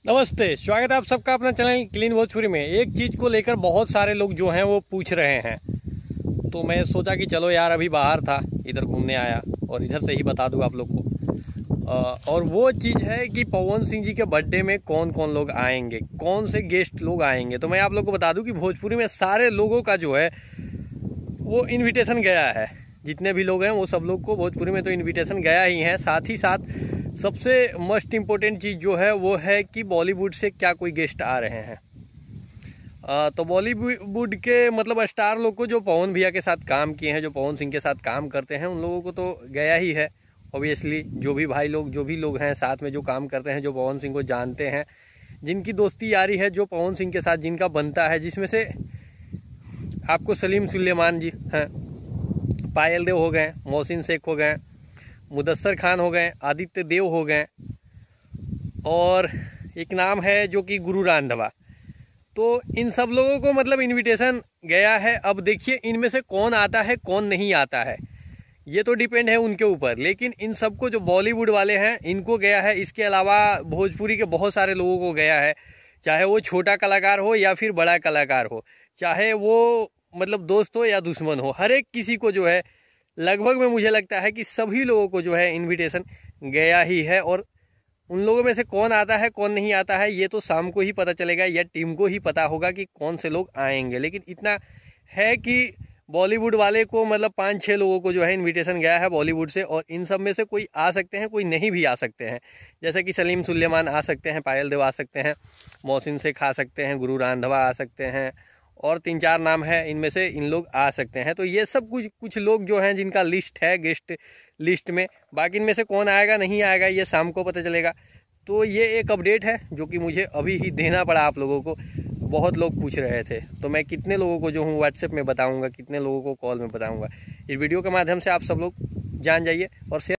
नमस्ते, स्वागत है आप सबका अपना चैनल क्लीन भोजपुरी में। एक चीज़ को लेकर बहुत सारे लोग जो हैं वो पूछ रहे हैं, तो मैं सोचा कि चलो यार, अभी बाहर था, इधर घूमने आया और इधर से ही बता दूं आप लोग को। और वो चीज़ है कि पवन सिंह जी के बर्थडे में कौन कौन लोग आएंगे, कौन से गेस्ट लोग आएंगे। तो मैं आप लोग को बता दूं कि भोजपुरी में सारे लोगों का जो है वो इन्विटेशन गया है। जितने भी लोग हैं वो सब लोग को भोजपुरी में तो इन्विटेशन गया ही है। साथ ही साथ सबसे मोस्ट इम्पोर्टेंट चीज़ जो है वो है कि बॉलीवुड से क्या कोई गेस्ट आ रहे हैं। तो बॉलीवुड के मतलब स्टार लोग को, जो पवन भैया के साथ काम किए हैं, जो पवन सिंह के साथ काम करते हैं, उन लोगों को तो गया ही है ऑब्वियसली। जो भी भाई लोग, जो भी लोग हैं साथ में जो काम करते हैं, जो पवन सिंह को जानते हैं, जिनकी दोस्ती यारी है जो पवन सिंह के साथ जिनका बनता है, जिसमें से आपको सलीम सुलेमान जी हैं, पायल देव हो गए, मोहसिन शेख हो गए, मुदस्सर खान हो गए, आदित्य देव हो गए, और एक नाम है जो कि गुरु रंधावा। तो इन सब लोगों को मतलब इनविटेशन गया है। अब देखिए इनमें से कौन आता है कौन नहीं आता है, ये तो डिपेंड है उनके ऊपर। लेकिन इन सबको, जो बॉलीवुड वाले हैं, इनको गया है। इसके अलावा भोजपुरी के बहुत सारे लोगों को गया है, चाहे वो छोटा कलाकार हो या फिर बड़ा कलाकार हो, चाहे वो मतलब दोस्त हो या दुश्मन हो, हर एक किसी को जो है लगभग में मुझे लगता है कि सभी लोगों को जो है इनविटेशन गया ही है। और उन लोगों में से कौन आता है कौन नहीं आता है ये तो शाम को ही पता चलेगा, या टीम को ही पता होगा कि कौन से लोग आएंगे। लेकिन इतना है कि बॉलीवुड वाले को मतलब 5-6 लोगों को जो है इनविटेशन गया है बॉलीवुड से, और इन सब में से कोई आ सकते हैं, कोई नहीं भी आ सकते हैं। जैसे कि सलीम सुलेमान आ सकते हैं, पायल देव आ सकते हैं, मोहसिन शेख आ सकते हैं, गुरु रंधावा आ सकते हैं, और 3-4 नाम है, इनमें से इन लोग आ सकते हैं। तो ये सब कुछ लोग जो हैं जिनका लिस्ट है गेस्ट लिस्ट में। बाकी इनमें से कौन आएगा नहीं आएगा ये शाम को पता चलेगा। तो ये एक अपडेट है जो कि मुझे अभी ही देना पड़ा आप लोगों को। बहुत लोग पूछ रहे थे, तो मैं कितने लोगों को जो हूँ व्हाट्सएप में बताऊँगा, कितने लोगों को कॉल में बताऊँगा। इस वीडियो के माध्यम से आप सब लोग जान जाइए और शेयर